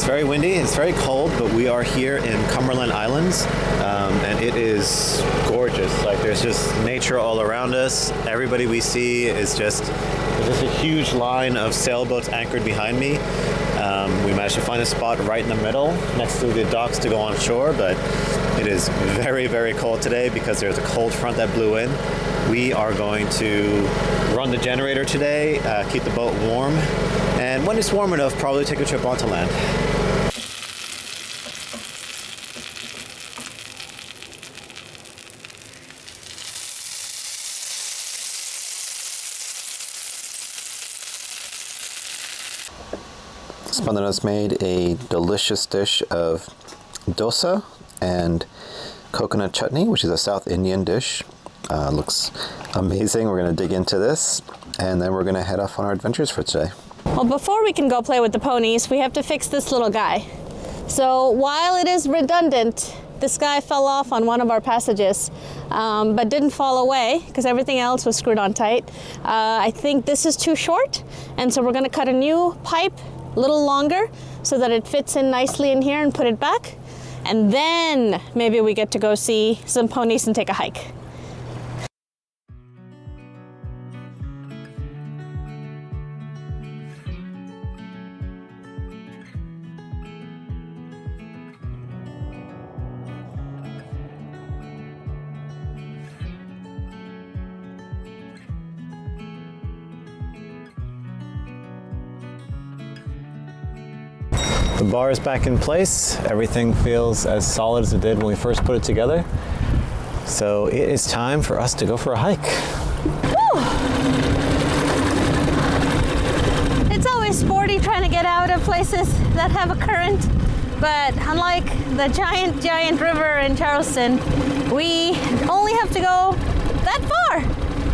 very windy, it's very cold, but we are here in Cumberland Islands, and it is gorgeous. Like, there's just nature all around us. Everybody we see is just, there's just a huge line of sailboats anchored behind me. We managed to find a spot right in the middle next to the docks to go on shore, but it is very, very cold today because there's a cold front that blew in. We are going to run the generator today, keep the boat warm, and when it's warm enough, probably take a trip onto land. Spandana's made a delicious dish of dosa and coconut chutney, which is a South Indian dish. Looks amazing. We're going to dig into this, and then we're going to head off on our adventures for today. Well, before we can go play with the ponies, we have to fix this little guy. So while it is redundant, this guy fell off on one of our passages, but didn't fall away because everything else was screwed on tight. I think this is too short, and so we're going to cut a new pipe a little longer so that it fits in nicely in here and put it back. And then maybe we get to go see some ponies and take a hike. The bar is back in place. Everything feels as solid as it did when we first put it together. So it is time for us to go for a hike. Woo! It's always sporty trying to get out of places that have a current, but unlike the giant river in Charleston, we only have to go that far.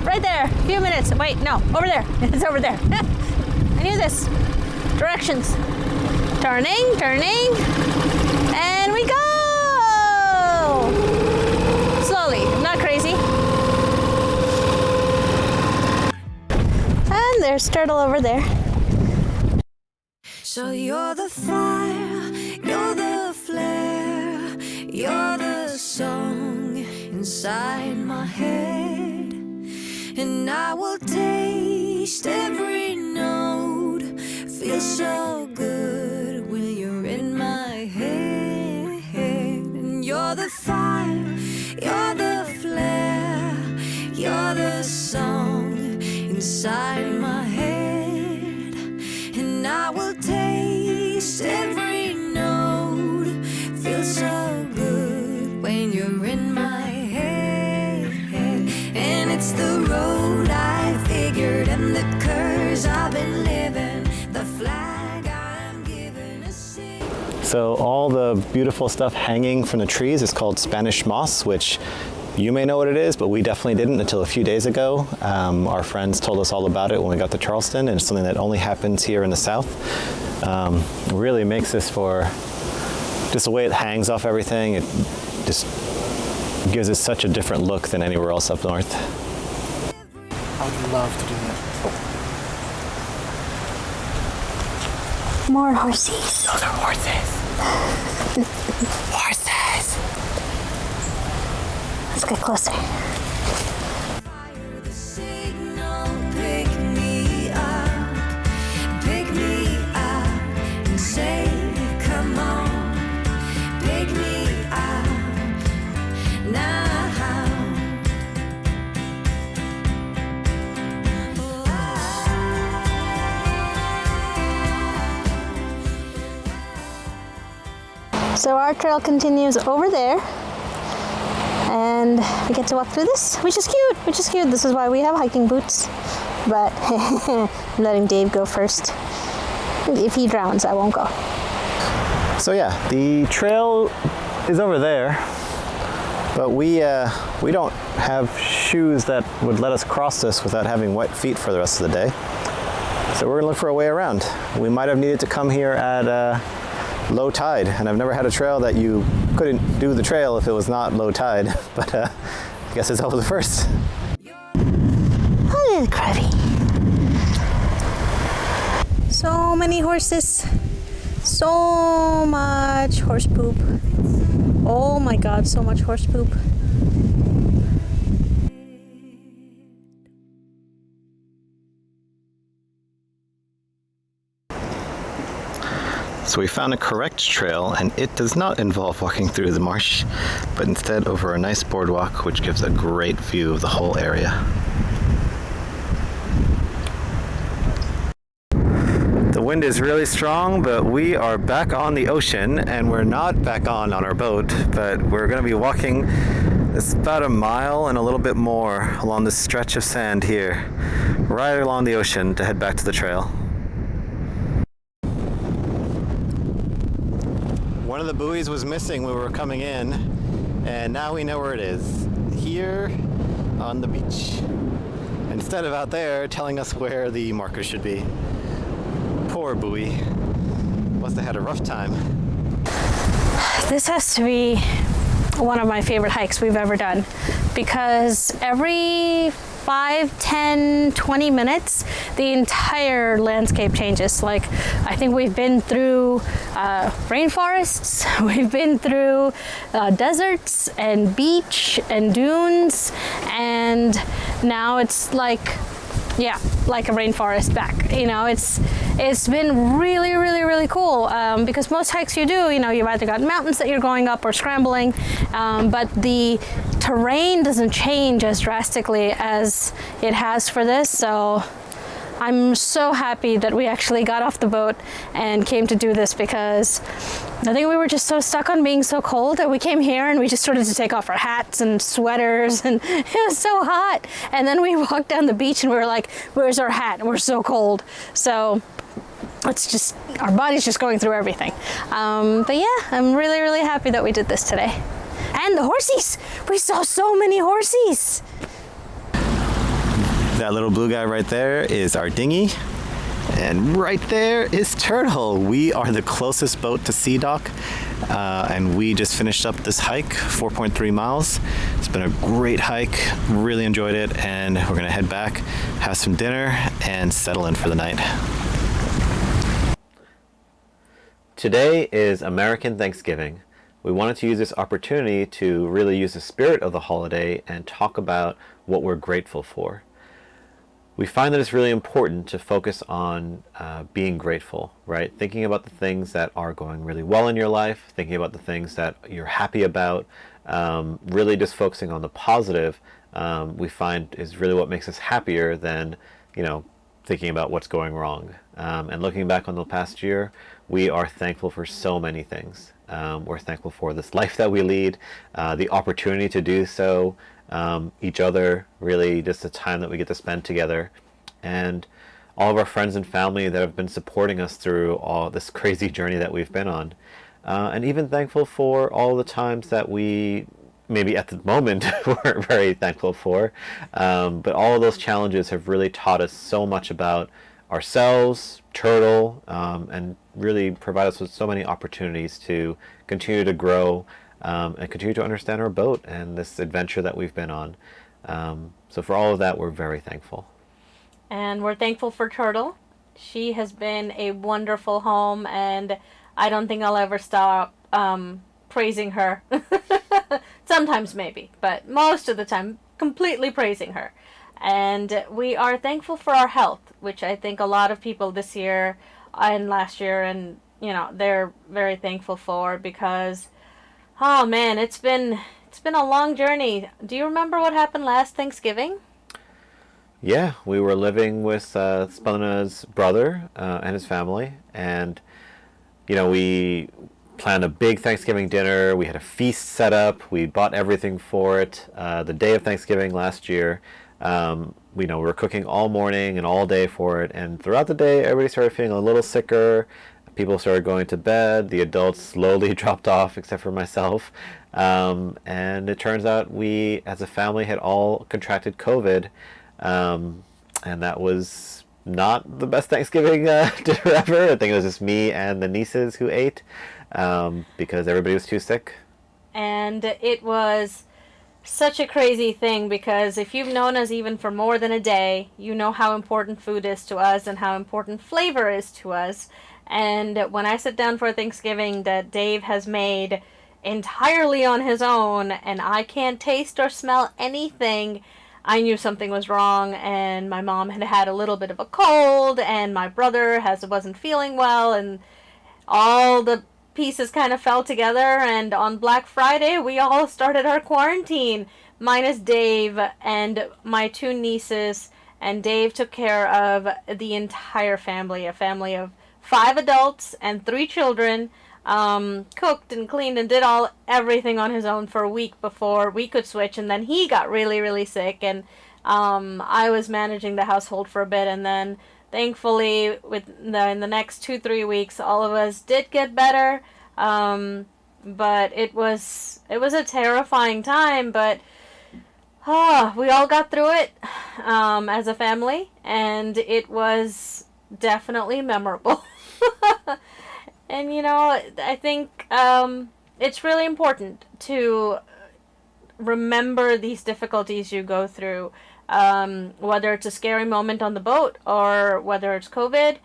Right there, a few minutes. Wait, no, over there. It's over there. I knew this. Directions. Turning, and we go! Slowly, not crazy. And there's Turtle over there. So you're the fire, you're the flare, you're the song inside my head. And I will taste every note, feel so good when you're in my head. And you're the fire, you're the flare, you're the song inside my head. And I will taste every note, feel so good when you're in my head. And it's the road I figured and the curves I've been living, the flag I'm giving a sing. So all the beautiful stuff hanging from the trees is called Spanish moss, which you may know what it is, but we definitely didn't until a few days ago. Our friends told us all about it when we got to Charleston, and it's something that only happens here in the South. It really makes this for just the way it hangs off everything. It just gives it such a different look than anywhere else up north. I would love to do that. More horses. Those are horses. Horses. Let's get closer. Fire the signal, pick me up and say, come on, pick me up now. So our trail continues over there, and we get to walk through this, which is cute. This is why we have hiking boots, but I'm letting Dave go first. If he drowns, I won't go. So yeah, the trail is over there, but we don't have shoes that would let us cross this without having wet feet for the rest of the day. So we're gonna look for a way around. We might have needed to come here at low tide, and I've never had a trail that you couldn't do the trail if it was not low tide, but I guess it's always the first. Oh, little crabby. So many horses. So much horse poop. Oh my god, so much horse poop. So we found a correct trail, and it does not involve walking through the marsh, but instead over a nice boardwalk which gives a great view of the whole area. The wind is really strong, but we are back on the ocean, and we're not back on our boat, but we're going to be walking. It's about a mile and a little bit more along this stretch of sand here, right along the ocean to head back to the trail. One of the buoys was missing when we were coming in, and now we know where it is. Here on the beach. Instead of out there telling us where the marker should be. Poor buoy. Must have had a rough time. This has to be one of my favorite hikes we've ever done, because every 5, 10, 20 minutes, the entire landscape changes. Like, I think we've been through rainforests, we've been through deserts and beach and dunes, and now it's like a rainforest back. You know, it's been really cool, because most hikes you do, you know, you've either got mountains that you're going up or scrambling, but the terrain doesn't change as drastically as it has for this. So I'm so happy that we actually got off the boat and came to do this, because I think we were just so stuck on being so cold that we came here and we just started to take off our hats and sweaters, and it was so hot. And then we walked down the beach and we were like, where's our hat? And we're so cold. So it's just, our body's just going through everything. But yeah, I'm really happy that we did this today. And the horsies! We saw so many horsies! That little blue guy right there is our dinghy. And right there is Turtle. We are the closest boat to Sea Dock. And we just finished up this hike, 4.3 miles. It's been a great hike, really enjoyed it. And we're gonna head back, have some dinner, and settle in for the night. Today is American Thanksgiving. We wanted to use this opportunity to really use the spirit of the holiday and talk about what we're grateful for. We find that it's really important to focus on being grateful, right? Thinking about the things that are going really well in your life, thinking about the things that you're happy about, really just focusing on the positive, we find is really what makes us happier than, you know, thinking about what's going wrong. And looking back on the past year, we are thankful for so many things. We're thankful for this life that we lead, the opportunity to do so, each other, really just the time that we get to spend together, and all of our friends and family that have been supporting us through all this crazy journey that we've been on. And even thankful for all the times that we maybe at the moment weren't very thankful for. But all of those challenges have really taught us so much about ourselves, Turtle, and really provide us with so many opportunities to continue to grow and continue to understand our boat and this adventure that we've been on. So for all of that, we're very thankful. And we're thankful for Turtle. She has been a wonderful home, and I don't think I'll ever stop praising her. Sometimes maybe, but most of the time, completely praising her. And we are thankful for our health, which I think a lot of people this year and last year, and you know, they're very thankful for, because oh man, it's been a long journey. Do you remember what happened last Thanksgiving? Yeah, we were living with Spuna's brother and his family, and you know, we planned a big Thanksgiving dinner. We had a feast set up. We bought everything for it. The day of Thanksgiving last year, we were cooking all morning and all day for it, and throughout the day, everybody started feeling a little sicker. People started going to bed. The adults slowly dropped off, except for myself. And it turns out we, as a family, had all contracted COVID. And that was not the best Thanksgiving dinner ever. I think it was just me and the nieces who ate, because everybody was too sick. And it was such a crazy thing, because if you've known us even for more than a day, you know how important food is to us and how important flavor is to us. And when I sit down for Thanksgiving that Dave has made entirely on his own and I can't taste or smell anything, I knew something was wrong. And my mom had had a little bit of a cold, and my brother wasn't feeling well, and all the pieces kind of fell together. And on Black Friday we all started our quarantine, minus Dave and my 2 nieces, and Dave took care of the entire family, a family of 5 adults and 3 children. Cooked and cleaned and did everything on his own for a week before we could switch, and then he got really, really sick, and I was managing the household for a bit, and then thankfully in the next 2-3 weeks all of us did get better. But it was a terrifying time, but we all got through it as a family, and it was definitely memorable. And I think it's really important to remember these difficulties you go through, whether it's a scary moment on the boat or whether it's COVID.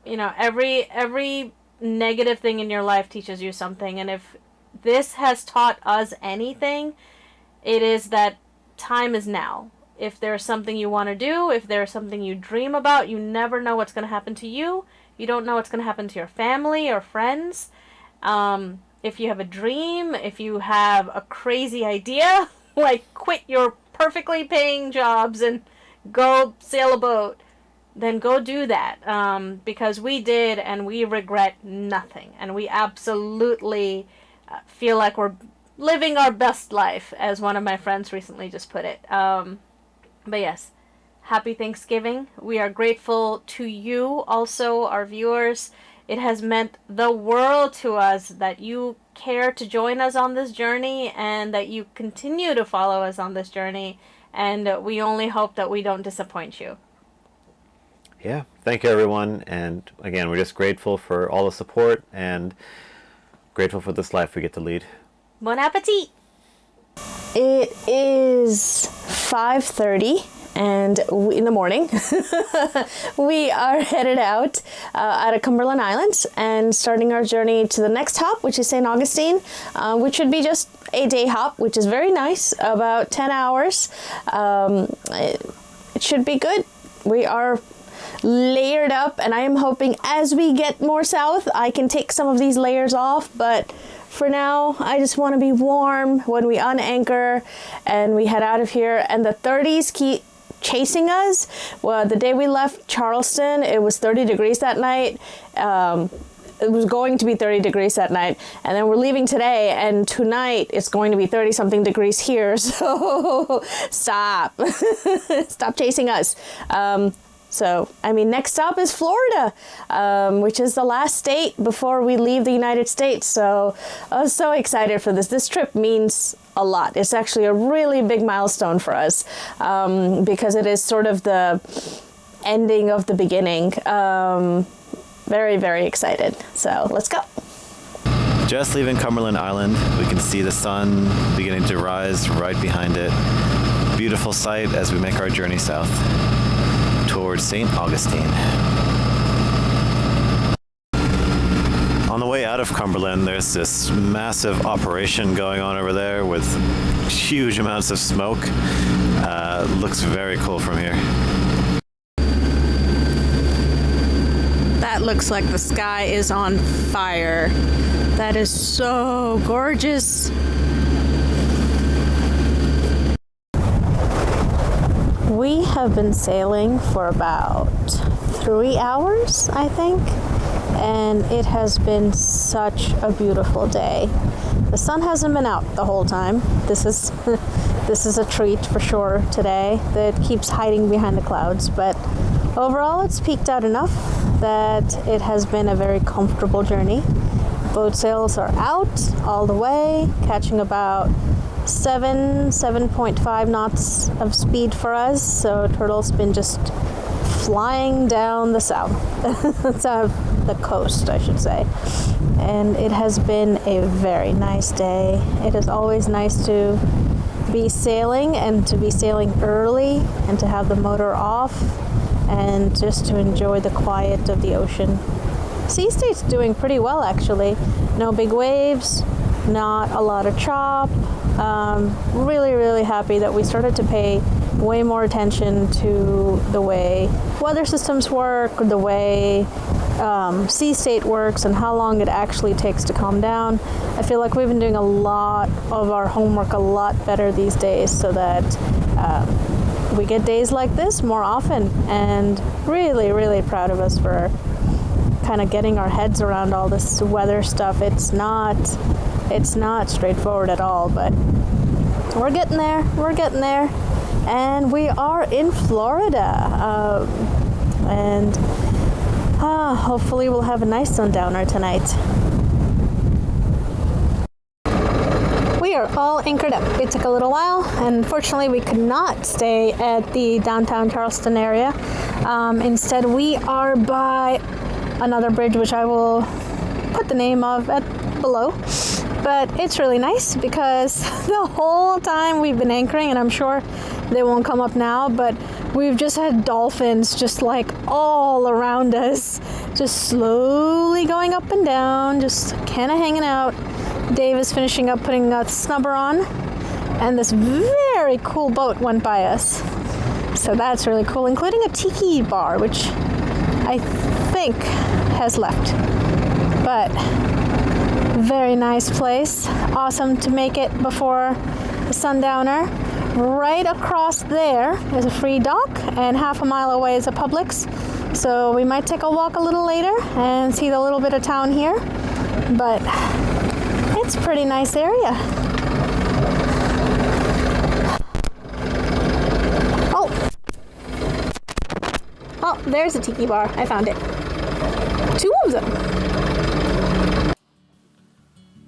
Every negative thing in your life teaches you something, and if this has taught us anything, it is that time is now. If there's something you want to do, if there's something you dream about, you never know what's going to happen to you. You don't know what's going to happen to your family or friends. If you have a dream, if you have a crazy idea, like quit your perfectly paying jobs and go sail a boat, then go do that. Because we did, and we regret nothing. And we absolutely feel like we're living our best life, as one of my friends recently just put it. But yes. Happy Thanksgiving. We are grateful to you, also our viewers. It has meant the world to us that you care to join us on this journey and that you continue to follow us on this journey. And we only hope that we don't disappoint you. Yeah, thank you everyone. And again, we're just grateful for all the support and grateful for this life we get to lead. Bon appetit! It is 5:30. And in the morning, we are headed out of Cumberland Island and starting our journey to the next hop, which is St. Augustine, which should be just a day hop, which is very nice, about 10 hours. It should be good. We are layered up, and I am hoping as we get more south, I can take some of these layers off, but for now, I just want to be warm when we unanchor and we head out of here. And the 30s keep chasing us. Well, the day we left Charleston, it was 30 degrees that night. It was going to be 30 degrees that night, and then we're leaving today, and tonight it's going to be 30 something degrees here. So stop chasing us. Next stop is Florida, which is the last state before we leave the United States. So I was so excited for this. This trip means a lot. It's actually a really big milestone for us, because it is sort of the ending of the beginning. Very, very excited. So let's go. Just leaving Cumberland Island, we can see the sun beginning to rise right behind it. Beautiful sight as we make our journey south towards St. Augustine. On the way out of Cumberland, there's this massive operation going on over there with huge amounts of smoke. Looks very cool from here. That looks like the sky is on fire. That is so gorgeous. We have been sailing for about 3 hours, I think, and it has been such a beautiful day. The sun hasn't been out the whole time. This is a treat for sure today that keeps hiding behind the clouds, but overall it's peaked out enough that it has been a very comfortable journey. Boat sails are out all the way, catching about 7.5 knots of speed for us, so Turtle's been just flying down the south, the coast, I should say. And it has been a very nice day. It is always nice to be sailing and to be sailing early and to have the motor off and just to enjoy the quiet of the ocean. Sea State's doing pretty well, actually. No big waves, not a lot of chop. Really, really happy that we started to pay way more attention to the way weather systems work, the way sea state works, and how long it actually takes to calm down. I feel like we've been doing a lot of our homework a lot better these days, so that we get days like this more often, and really, really proud of us for kind of getting our heads around all this weather stuff. It's not straightforward at all, but we're getting there, and we are in Florida, and hopefully we'll have a nice sundowner tonight. We are all anchored up. It took a little while, and unfortunately we could not stay at the downtown Charleston area. Instead, we are by another bridge, which I will put the name of below. But it's really nice because the whole time we've been anchoring, and I'm sure they won't come up now, but we've just had dolphins just like all around us, just slowly going up and down, just kind of hanging out. Dave is finishing up putting a snubber on, and this very cool boat went by us. So that's really cool, including a tiki bar, which I think has left. But very nice place. Awesome to make it before the sundowner. Right across there is a free dock, and half a mile away is a Publix. So we might take a walk a little later and see the little bit of town here. But it's a pretty nice area. Oh, there's a tiki bar. I found it. 2 of them.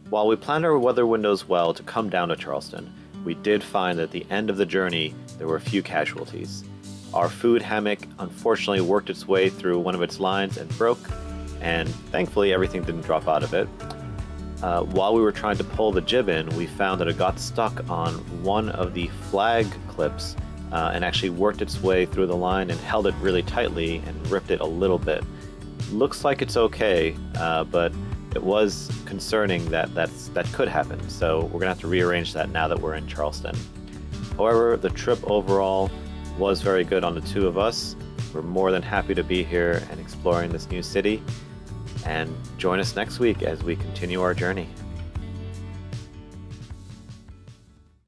While we planned our weather windows well to come down to Charleston, we did find that at the end of the journey, there were a few casualties. Our food hammock unfortunately worked its way through one of its lines and broke, and thankfully everything didn't drop out of it. While we were trying to pull the jib in, we found that it got stuck on one of the flag clips and actually worked its way through the line and held it really tightly and ripped it a little bit. Looks like it's okay, but it was concerning that could happen, so we're gonna have to rearrange that now that we're in Charleston. However, the trip overall was very good on the 2 of us. We're more than happy to be here and exploring this new city, and join us next week as we continue our journey.